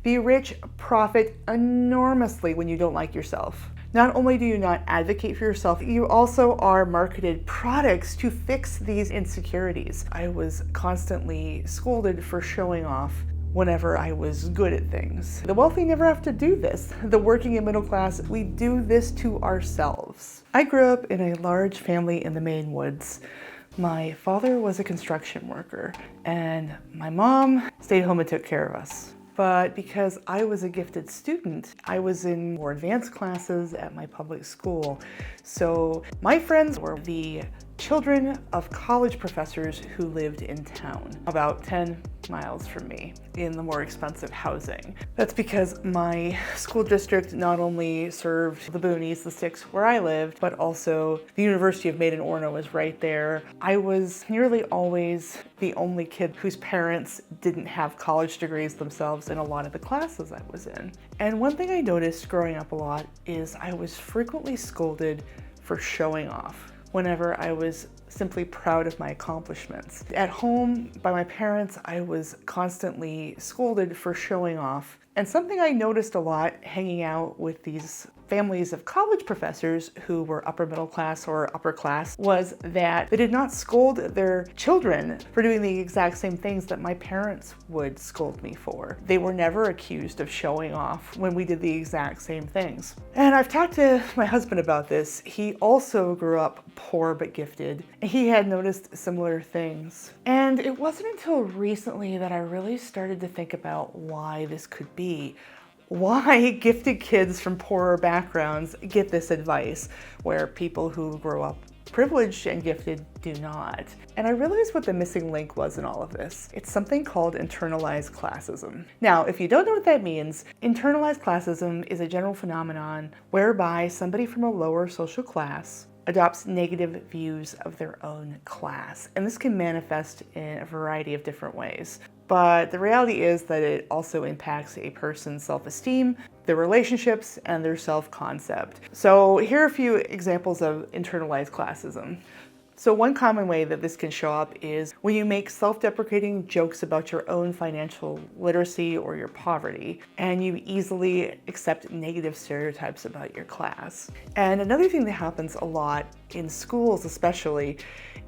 The rich profit enormously when you don't like yourself. Not only do you not advocate for yourself, you also are marketed products to fix these insecurities. I was constantly scolded for showing off whenever I was good at things. The wealthy never have to do this. The working and middle class, we do this to ourselves. I grew up in a large family in the Maine woods. My father was a construction worker, and my mom stayed home and took care of us. But because I was a gifted student, I was in more advanced classes at my public school. So my friends were the children of college professors who lived in town, about 10 miles from me, in the more expensive housing. That's because my school district not only served the boonies, the sticks where I lived, but also the University of Maine and Orono was right there. I was nearly always the only kid whose parents didn't have college degrees themselves in a lot of the classes I was in. And one thing I noticed growing up a lot is I was frequently scolded for showing off whenever I was simply proud of my accomplishments. At home, by my parents, I was constantly scolded for showing off. And something I noticed a lot hanging out with these families of college professors who were upper middle class or upper class was that they did not scold their children for doing the exact same things that my parents would scold me for. They were never accused of showing off when we did the exact same things. And I've talked to my husband about this. He also grew up poor but gifted. He had noticed similar things. And it wasn't until recently that I really started to think about why this could be. Why gifted kids from poorer backgrounds get this advice, where people who grow up privileged and gifted do not. And I realized what the missing link was in all of this. It's something called internalized classism. Now, if you don't know what that means, internalized classism is a general phenomenon whereby somebody from a lower social class adopts negative views of their own class. And this can manifest in a variety of different ways. But the reality is that it also impacts a person's self-esteem, their relationships, and their self-concept. So here are a few examples of internalized classism. So one common way that this can show up is when you make self-deprecating jokes about your own financial literacy or your poverty, and you easily accept negative stereotypes about your class. And another thing that happens a lot in schools especially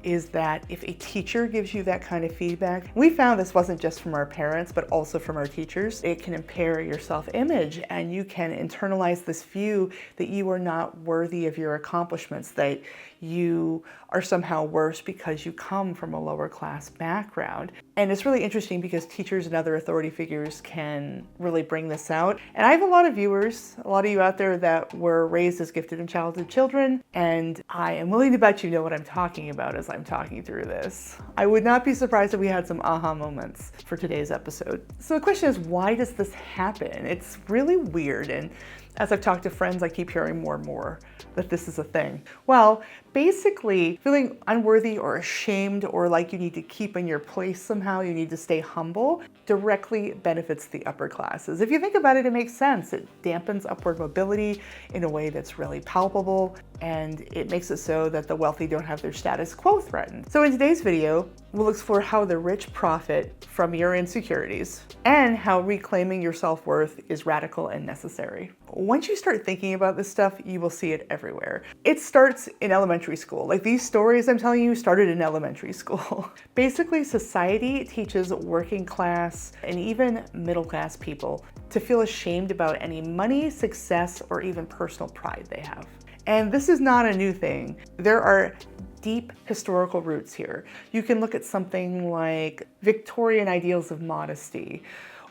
is that if a teacher gives you that kind of feedback, we found this wasn't just from our parents, but also from our teachers, it can impair your self-image, and you can internalize this view that you are not worthy of your accomplishments, that you are somehow worse because you come from a lower class background. And it's really interesting because teachers and other authority figures can really bring this out. And I have a lot of viewers, a lot of you out there that were raised as gifted and talented children, and I am willing to bet you know what I'm talking about as I'm talking through this. I would not be surprised if we had some aha moments for today's episode. So the question is, why does this happen? It's really weird, and as I've talked to friends, I keep hearing more and more that this is a thing. Well, basically, feeling unworthy or ashamed or like you need to keep in your place somehow, you need to stay humble, directly benefits the upper classes. If you think about it, it makes sense. It dampens upward mobility in a way that's really palpable, and it makes it so that the wealthy don't have their status quo threatened. So in today's video, we'll explore how the rich profit from your insecurities and how reclaiming your self-worth is radical and necessary. Once you start thinking about this stuff, you will see it everywhere. It starts in elementary school. Like these stories I'm telling you started in elementary school. Basically, society teaches working class and even middle class people to feel ashamed about any money, success, or even personal pride they have. And this is not a new thing. There are deep historical roots here. You can look at something like Victorian ideals of modesty,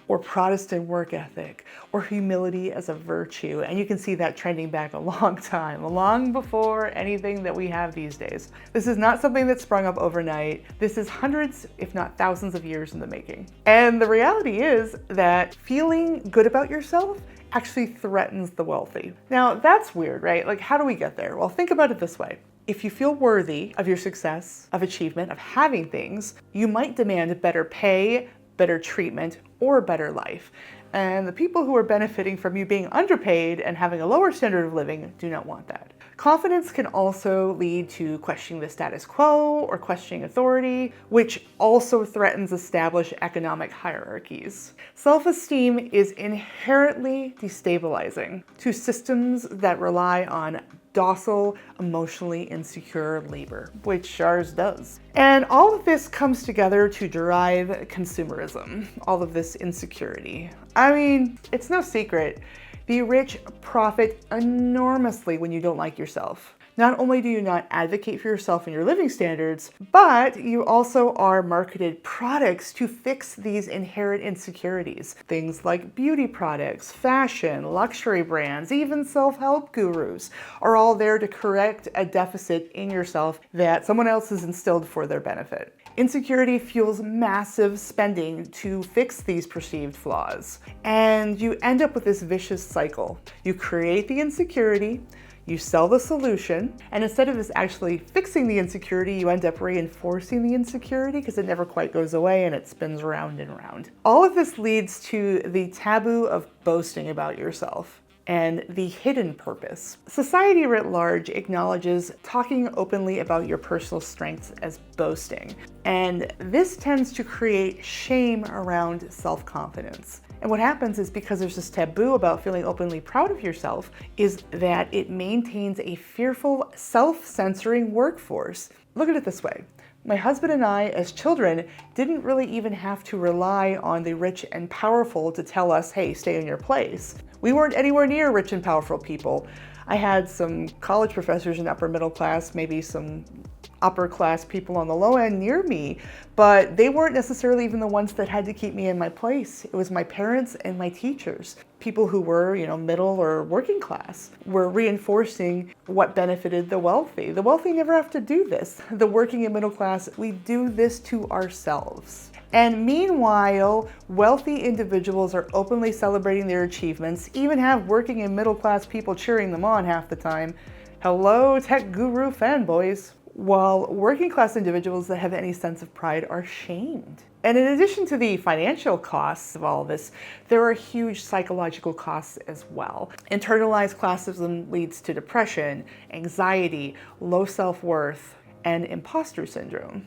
or Protestant work ethic, or humility as a virtue. And you can see that trending back a long time, long before anything that we have these days. This is not something that sprung up overnight. This is hundreds, if not thousands of years in the making. And the reality is that feeling good about yourself actually threatens the wealthy. Now that's weird, right? Like, how do we get there? Well, think about it this way. If you feel worthy of your success, of achievement, of having things, you might demand better pay, better treatment, or a better life. And the people who are benefiting from you being underpaid and having a lower standard of living do not want that. Confidence can also lead to questioning the status quo or questioning authority, which also threatens established economic hierarchies. Self-esteem is inherently destabilizing to systems that rely on docile, emotionally insecure labor, which ours does. And all of this comes together to derive consumerism, all of this insecurity. I mean, it's no secret. The rich profit enormously when you don't like yourself. Not only do you not advocate for yourself and your living standards, but you also are marketed products to fix these inherent insecurities. Things like beauty products, fashion, luxury brands, even self-help gurus are all there to correct a deficit in yourself that someone else has instilled for their benefit. Insecurity fuels massive spending to fix these perceived flaws. And you end up with this vicious cycle. You create the insecurity, you sell the solution, and instead of this actually fixing the insecurity, you end up reinforcing the insecurity because it never quite goes away and it spins round and round. All of this leads to the taboo of boasting about yourself and the hidden purpose. Society writ large acknowledges talking openly about your personal strengths as boasting, and this tends to create shame around self-confidence. And what happens is, because there's this taboo about feeling openly proud of yourself, is that it maintains a fearful, self-censoring workforce. Look at it this way. My husband and I, as children, didn't really even have to rely on the rich and powerful to tell us, hey, stay in your place. We weren't anywhere near rich and powerful people. I had some college professors in upper middle class, maybe some upper class people on the low end near me, but they weren't necessarily even the ones that had to keep me in my place. It was my parents and my teachers. People who were, middle or working class were reinforcing what benefited the wealthy. The wealthy never have to do this. The working and middle class, we do this to ourselves. And meanwhile, wealthy individuals are openly celebrating their achievements, even have working and middle class people cheering them on half the time. Hello, tech guru fanboys. While working class individuals that have any sense of pride are shamed. And in addition to the financial costs of all this, there are huge psychological costs as well. Internalized classism leads to depression, anxiety, low self-worth, and imposter syndrome.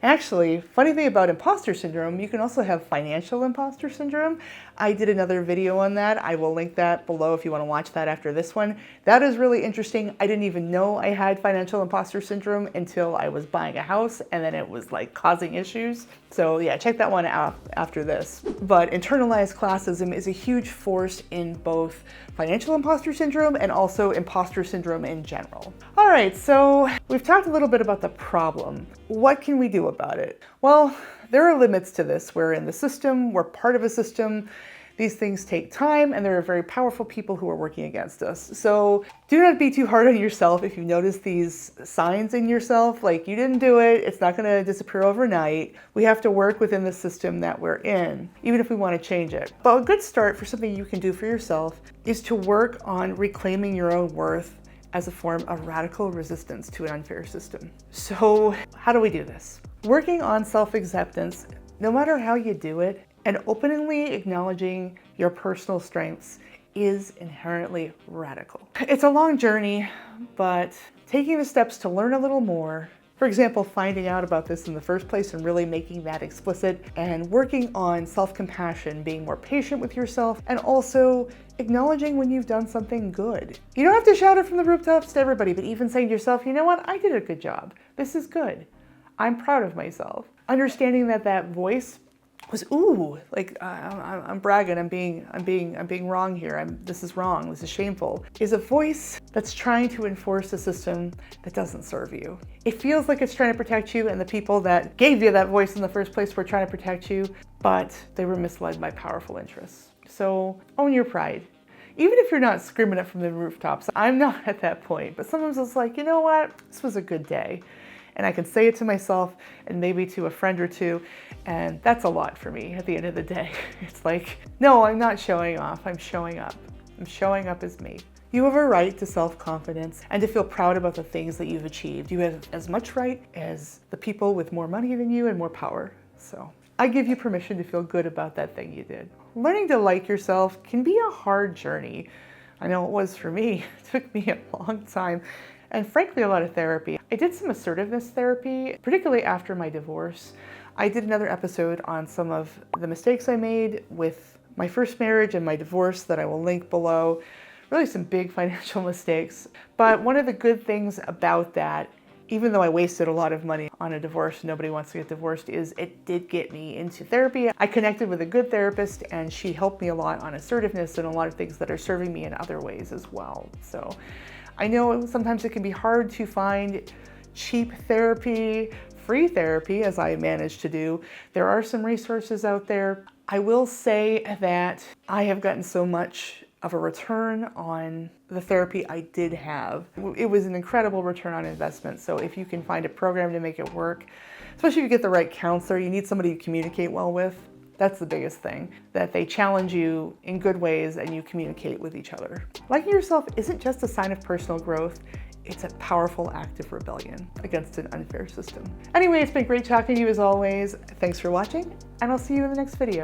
Actually, funny thing about imposter syndrome, you can also have financial imposter syndrome. I did another video on that. I will link that below if you want to watch that after this one. That is really interesting. I didn't even know I had financial imposter syndrome until I was buying a house, and then it was like causing issues. So yeah, check that one out after this. But internalized classism is a huge force in both financial imposter syndrome and also imposter syndrome in general. All right, so we've talked a little bit about the problem. What can we do about it? Well, there are limits to this. We're in the system, we're part of a system. These things take time, and there are very powerful people who are working against us. So do not be too hard on yourself if you notice these signs in yourself, like you didn't do it, it's not gonna disappear overnight. We have to work within the system that we're in, even if we wanna change it. But a good start for something you can do for yourself is to work on reclaiming your own worth as a form of radical resistance to an unfair system. So how do we do this? Working on self-acceptance, no matter how you do it, and openly acknowledging your personal strengths is inherently radical. It's a long journey, but taking the steps to learn a little more, for example, finding out about this in the first place and really making that explicit, and working on self-compassion, being more patient with yourself, and also acknowledging when you've done something good. You don't have to shout it from the rooftops to everybody, but even saying to yourself, you know what, I did a good job. This is good. I'm proud of myself. Understanding that that voice was, ooh, like I'm bragging, I'm being wrong here. This is wrong, this is shameful, is a voice that's trying to enforce a system that doesn't serve you. It feels like it's trying to protect you, and the people that gave you that voice in the first place were trying to protect you, but they were misled by powerful interests. So own your pride. Even if you're not screaming it from the rooftops, I'm not at that point, but sometimes it's like, you know what, this was a good day. And I can say it to myself and maybe to a friend or two, and that's a lot for me at the end of the day. It's like, no, I'm not showing off, I'm showing up. I'm showing up as me. You have a right to self-confidence and to feel proud about the things that you've achieved. You have as much right as the people with more money than you and more power. So I give you permission to feel good about that thing you did. Learning to like yourself can be a hard journey. I know it was for me. It took me a long time and frankly a lot of therapy. I did some assertiveness therapy, particularly after my divorce. I did another episode on some of the mistakes I made with my first marriage and my divorce that I will link below. Really some big financial mistakes. But one of the good things about that, even though I wasted a lot of money on a divorce, nobody wants to get divorced, is it did get me into therapy. I connected with a good therapist and she helped me a lot on assertiveness and a lot of things that are serving me in other ways as well. So I know sometimes it can be hard to find cheap therapy, free therapy, as I managed to do. There are some resources out there. I will say that I have gotten so much of a return on the therapy I did have. It was an incredible return on investment. So if you can find a program to make it work, especially if you get the right counselor, you need somebody you communicate well with. That's the biggest thing, that they challenge you in good ways and you communicate with each other. Liking yourself isn't just a sign of personal growth, it's a powerful act of rebellion against an unfair system. Anyway, it's been great talking to you as always. Thanks for watching, and I'll see you in the next video.